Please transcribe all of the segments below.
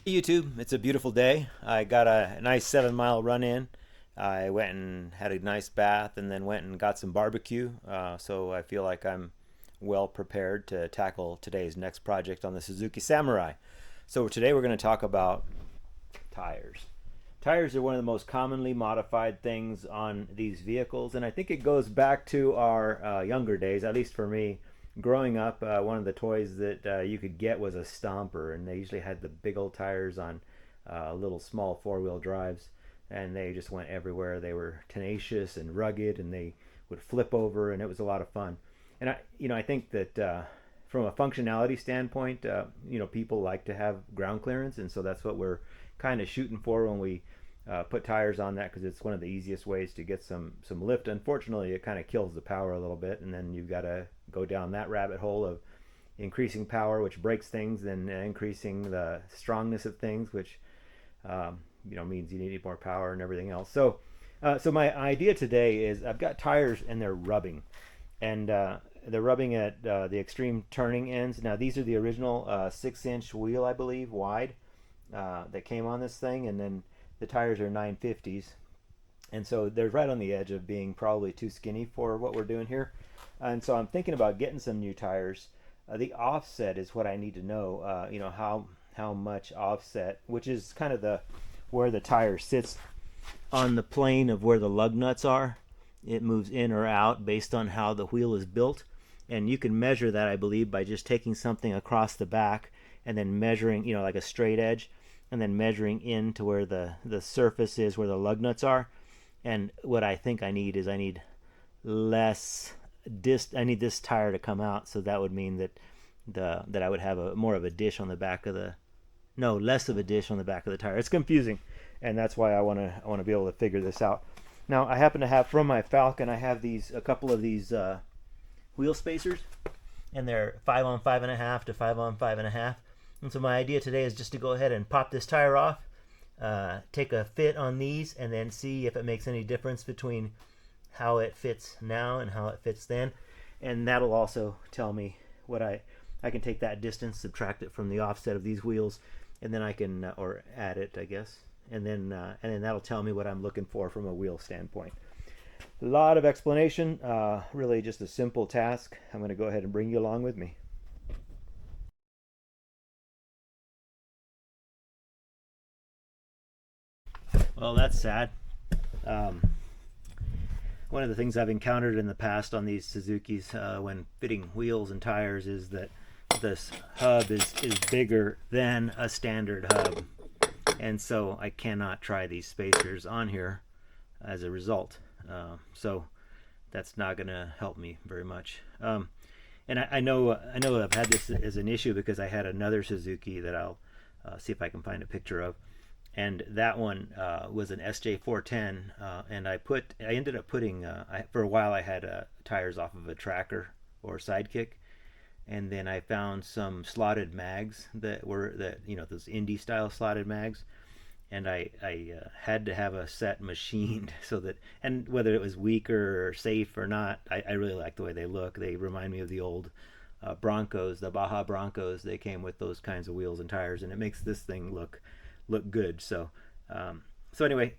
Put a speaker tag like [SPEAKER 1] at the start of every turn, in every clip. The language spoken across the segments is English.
[SPEAKER 1] Hey YouTube, it's a beautiful day. I got a nice 7 mile run in. I went and had a nice bath and then went and got some barbecue. So I feel like I'm well prepared to tackle today's next project on the Suzuki Samurai. So today we're going to talk about tires. Tires are one of the most commonly modified things on these vehicles, and I think it goes back to our younger days, at least for me. Growing up, one of the toys that you could get was a stomper, and they usually had the big old tires on little small four-wheel drives, and they just went everywhere. They were tenacious and rugged, and they would flip over, and it was a lot of fun. And I think that from a functionality standpoint, people like to have ground clearance, and so that's what we're kind of shooting for when we put tires on that, because it's one of the easiest ways to get some lift. Unfortunately, it kind of kills the power a little bit, and then you've got to go down that rabbit hole of increasing power, which breaks things, and increasing the strongness of things, which means you need more power and everything else. So my idea today is I've got tires and they're rubbing, and they're rubbing at the extreme turning ends. Now these are the original 6-inch wheel, I believe, wide that came on this thing, and then the tires are 950s, and so they're right on the edge of being probably too skinny for what we're doing here. And so I'm thinking about getting some new tires. The offset is what I need to know. How much offset, which is kind of the where the tire sits on the plane of where the lug nuts are. It moves in or out based on how the wheel is built, and you can measure that, I believe, by just taking something across the back and then measuring, like a straight edge, and then measuring into where the surface is, where the lug nuts are. And what I think I need is I need this tire to come out, so that would mean that I would have more of a dish on the back of the no less of a dish on the back of the tire. It's confusing, and that's why I want to be able to figure this out. Now I happen to have from my Falcon, I have a couple of these wheel spacers, and they're 5 on 5.5 to 5 on 5.5. And so my idea today is just to go ahead and pop this tire off, take a fit on these, and then see if it makes any difference between how it fits now and how it fits then. And that'll also tell me what I can take that distance, subtract it from the offset of these wheels, and then I can or add it, I guess, and then that'll tell me what I'm looking for from a wheel standpoint. A lot of explanation, really just a simple task. I'm going to go ahead and bring you along with me. Well, that's sad. Um, One of the things I've encountered in the past on these Suzukis when fitting wheels and tires is that this hub is bigger than a standard hub, and so I cannot try these spacers on here as a result. So that's not going to help me very much. And I know I've had this as an issue because I had another Suzuki that I'll see if I can find a picture of, and that one was an SJ410, and I ended up putting for a while I had tires off of a tracker or sidekick, and then I found some slotted mags that those indie style slotted mags, and I had to have a set machined so that, and whether it was weaker or safe or not, I really like the way they look. They remind me of the old Broncos, the Baja Broncos. They came with those kinds of wheels and tires, and it makes this thing look good. So anyway,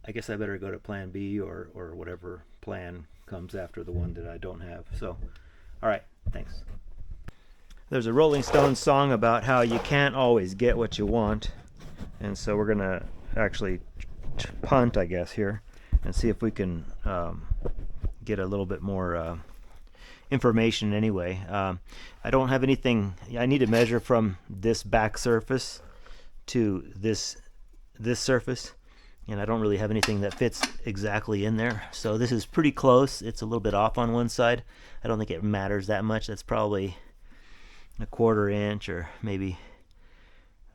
[SPEAKER 1] I guess I better go to plan B or whatever plan comes after the one that I don't have. So all right, thanks. There's a Rolling Stones song about how you can't always get what you want, and so we're gonna actually punt, I guess, here and see if we can get a little bit more information anyway. I don't have anything. I need to measure from this back surface to this surface, and I don't really have anything that fits exactly in there. So this is pretty close. It's a little bit off on one side. I don't think it matters that much. That's probably a 1/4 inch or maybe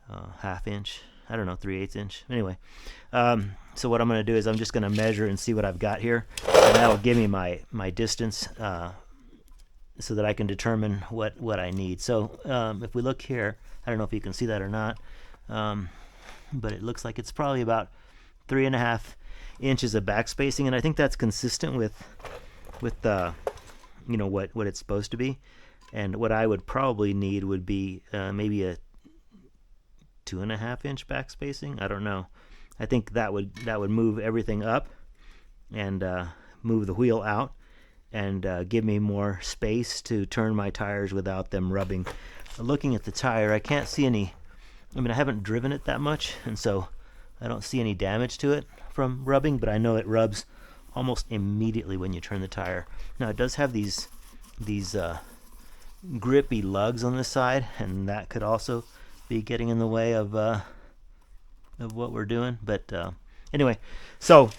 [SPEAKER 1] 1/2 inch. I don't know, 3/8 inch. Anyway, so what I'm going to do is I'm just going to measure and see what I've got here, and that'll give me my distance so that I can determine what I need. So if we look here, I don't know if you can see that or not, but it looks like it's probably about 3.5 inches of back spacing, and I think that's consistent with what it's supposed to be. And what I would probably need would be maybe a 2.5-inch back spacing. I don't know. I think that would move everything up and move the wheel out and give me more space to turn my tires without them rubbing. Looking at the tire, I can't see any. I mean, I haven't driven it that much, and so I don't see any damage to it from rubbing, but I know it rubs almost immediately when you turn the tire. Now, it does have these grippy lugs on the side, and that could also be getting in the way of what we're doing. But anyway, so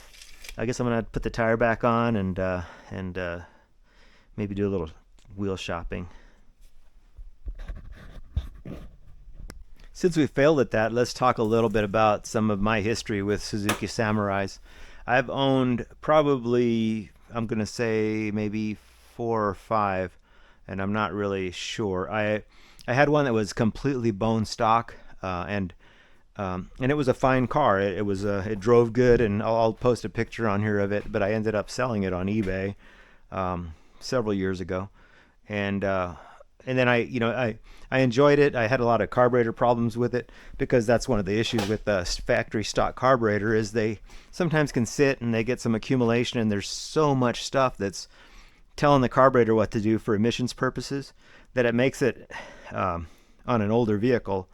[SPEAKER 1] I guess I'm gonna put the tire back on and maybe do a little wheel shopping. Since we failed at that, let's talk a little bit about some of my history with Suzuki Samurais. I've owned probably, I'm going to say maybe 4 or 5, and I'm not really sure. I had one that was completely bone stock, and it was a fine car. It drove good, and I'll post a picture on here of it. But I ended up selling it on eBay several years ago, and then I enjoyed it. I had a lot of carburetor problems with it because that's one of the issues with the factory stock carburetor is they sometimes can sit and they get some accumulation, and there's so much stuff that's telling the carburetor what to do for emissions purposes that it makes it on an older vehicle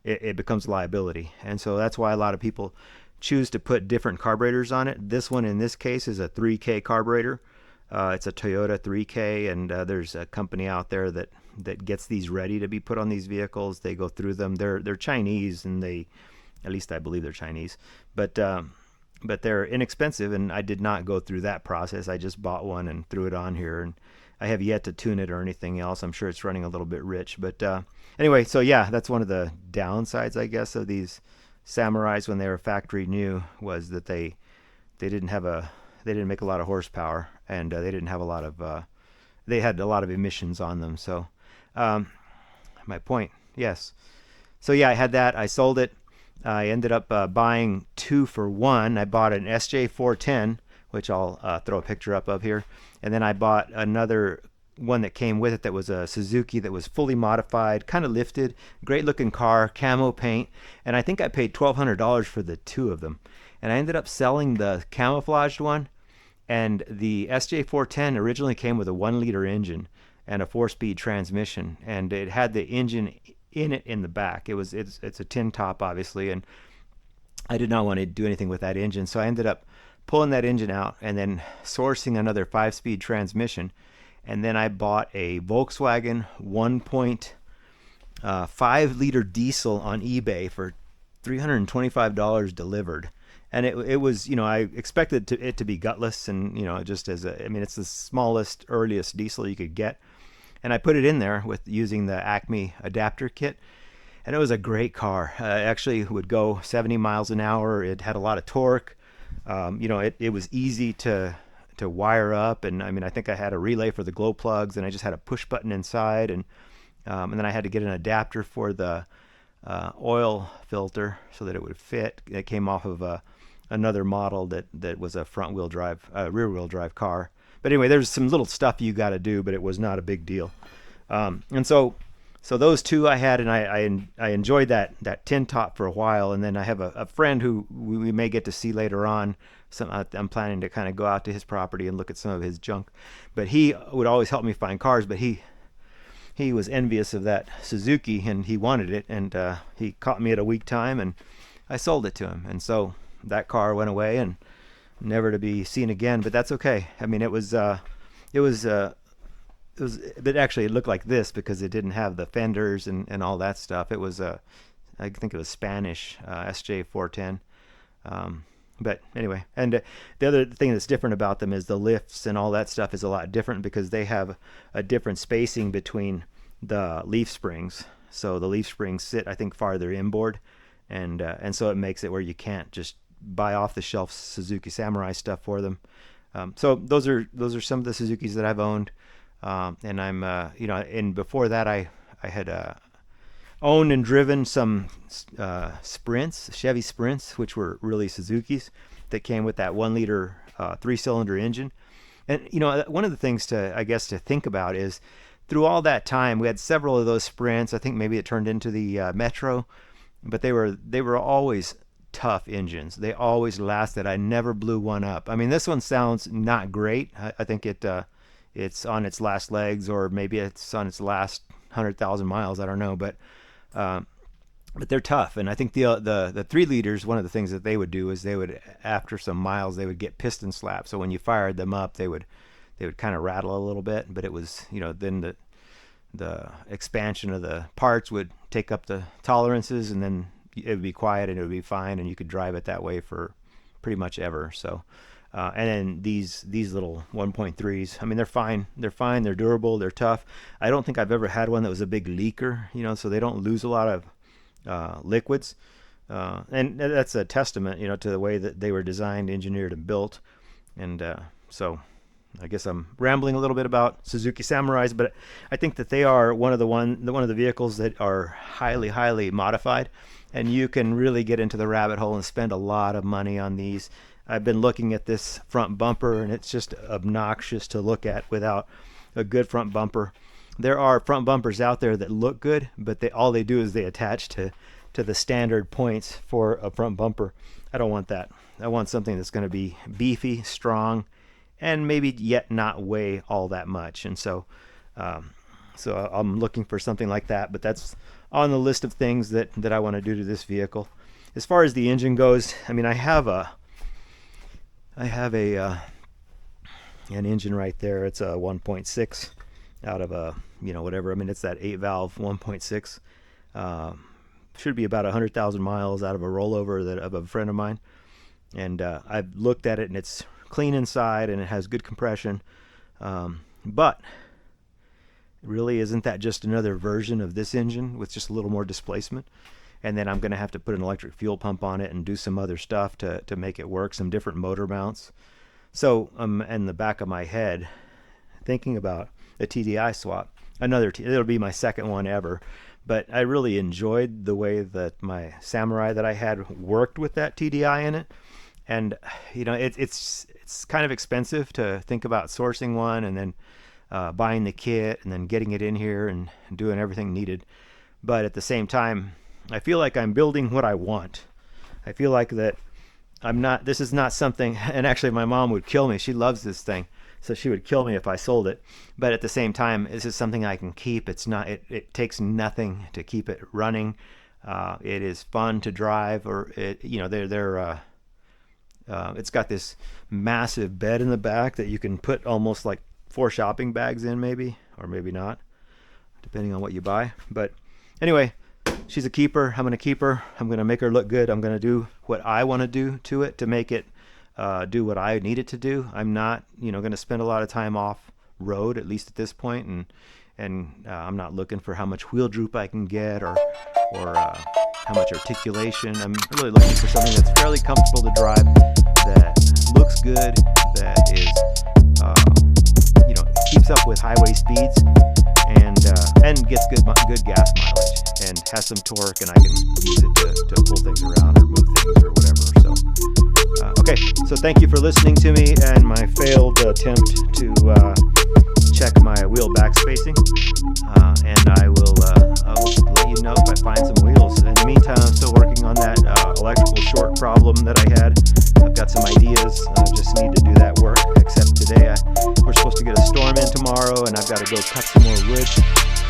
[SPEAKER 1] it becomes a liability. And so that's why a lot of people choose to put different carburetors on it. This one in this case is a 3K carburetor. It's a Toyota 3K, and there's a company out there that gets these ready to be put on these vehicles. They go through them. They're Chinese, and at least I believe they're Chinese, but they're inexpensive, and I did not go through that process. I just bought one and threw it on here, and I have yet to tune it or anything else. I'm sure it's running a little bit rich, but anyway, so yeah, that's one of the downsides, I guess, of these Samurais when they were factory new, was that they didn't make a lot of horsepower, and they didn't have a lot of they had a lot of emissions on them. So my point, yes. So yeah, I had that. I sold it. I ended up buying 2 for 1. I bought an SJ410, which I'll throw a picture up of here, and then I bought another one that came with it that was a Suzuki that was fully modified, kind of lifted, great looking car, camo paint, and I think I paid $1,200 for the 2 of them. And I ended up selling the camouflaged one, and the SJ410 originally came with a 1-liter engine and a 4-speed transmission, and it had the engine in it in the back. It's a tin top, obviously, and I did not want to do anything with that engine, so I ended up pulling that engine out and then sourcing another 5-speed transmission, and then I bought a Volkswagen 1.5-liter diesel on eBay for $325 delivered. And it was, I expected it to be gutless, and just it's the smallest, earliest diesel you could get, and I put it in there with using the Acme adapter kit, and it was a great car. It actually would go 70 miles an hour. It had a lot of torque. It was easy to wire up, and I think I had a relay for the glow plugs, and I just had a push button inside, and then I had to get an adapter for the oil filter so that it would fit. It came off of another model that was a rear wheel drive car. But anyway, there's some little stuff you got to do, but it was not a big deal. And so those 2 I had, and I enjoyed that tin top for a while. And then I have a friend who we may get to see later on. I'm planning to kind of go out to his property and look at some of his junk. But he would always help me find cars, but he was envious of that Suzuki, and he wanted it, and he caught me at a weak time, and I sold it to him. And so that car went away and never to be seen again, but that's okay. I mean, it actually looked like this because it didn't have the fenders and all that stuff. It was I think it was Spanish SJ410. But anyway, and the other thing that's different about them is the lifts and all that stuff is a lot different because they have a different spacing between the leaf springs. So the leaf springs sit, I think, farther inboard, and so it makes it where you can't just buy off the shelf Suzuki Samurai stuff for them. So those are some of the Suzukis that I've owned, and I'm and before that I had owned and driven some Sprints, Chevy Sprints, which were really Suzukis that came with that 1-liter 3-cylinder engine. And one of the things to think about is through all that time we had several of those Sprints. I think maybe it turned into the Metro. but they were always tough engines. They always lasted. I never blew one up. I mean, this one sounds not great. I think it's on its last legs, or maybe it's on its last 100,000 miles. I don't know, but they're tough. And I think the 3 liters, one of the things that they would do is they would, after some miles, they would get piston slapped. So when you fired them up, they would kind of rattle a little bit. But it was, then the expansion of the parts would take up the tolerances, and then it would be quiet and it would be fine, and you could drive it that way for pretty much ever. So and then these little 1.3s, I mean, they're fine. They're durable. They're tough. I don't think I've ever had one that was a big leaker, so they don't lose a lot of liquids, and that's a testament, to the way that they were designed, engineered, and built. And so I guess I'm rambling a little bit about Suzuki Samurais, but I think that they are one of the vehicles that are highly modified, and you can really get into the rabbit hole and spend a lot of money on these. I've been looking at this front bumper, and it's just obnoxious to look at without a good front bumper. There are front bumpers out there that look good, but all they do is they attach to the standard points for a front bumper. I don't want that. I want something that's going to be beefy, strong, and maybe yet not weigh all that much. And so I'm looking for something like that, but that's on the list of things that I want to do to this vehicle. As far as the engine goes, I mean, I have an engine right there. It's a 1.6 out of a, whatever. I mean, it's that 8-valve 1.6. Should be about 100,000 miles out of a rollover of a friend of mine. And I've looked at it, and it's clean inside, and it has good compression. But really, isn't that just another version of this engine with just a little more displacement? And then I'm going to have to put an electric fuel pump on it and do some other stuff to make it work, some different motor mounts. So I'm in the back of my head thinking about a TDI swap. It'll be my second one ever. But I really enjoyed the way that my Samurai that I had worked with that TDI in it. And, it's kind of expensive to think about sourcing one and then buying the kit and then getting it in here and doing everything needed. But at the same time, I feel like I'm building what I want. I feel like that this is not something, and actually my mom would kill me. She loves this thing, so she would kill me if I sold it. But at the same time, this is something I can keep. It takes nothing to keep it running. It is fun to drive, or it's got this massive bed in the back that you can put almost like 4 shopping bags in, maybe, or maybe not, depending on what you buy. But anyway, she's a keeper. I'm going to keep her. I'm going to make her look good. I'm going to do what I want to do to it to make it do what I need it to do. I'm not, going to spend a lot of time off road, at least at this point, and I'm not looking for how much wheel droop I can get or how much articulation. I'm really looking for something that's fairly comfortable to drive, that looks good, that is, keeps up with highway speeds, and gets good gas mileage, and has some torque, and I can use it to pull things around or move things or whatever. So, okay. So thank you for listening to me and my failed attempt to check my wheel back spacing, and I will let you know if I find some wheels. In the meantime, I'm still working on that electrical short problem that I had. I've got some ideas. I just need to do that work. Except today, we're supposed to get a storm in tomorrow, and I've got to go cut some more wood,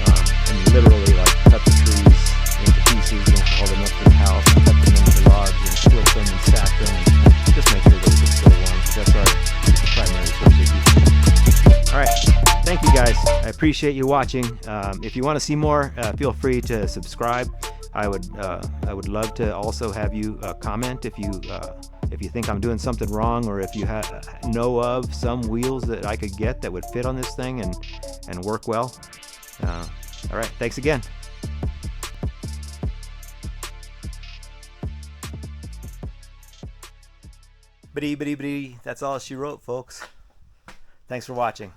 [SPEAKER 1] and literally cut the trees into pieces and haul them up to the house, and cut them into logs and split them and stack them, and just make sure that it gets still warm. That's our primary source of heat. All right. Thank you guys. I appreciate you watching. If you want to see more, feel free to subscribe. I would love to also have you comment if you think I'm doing something wrong, or if you know of some wheels that I could get that would fit on this thing and work well. All right. Thanks again. That's all she wrote, folks. Thanks for watching.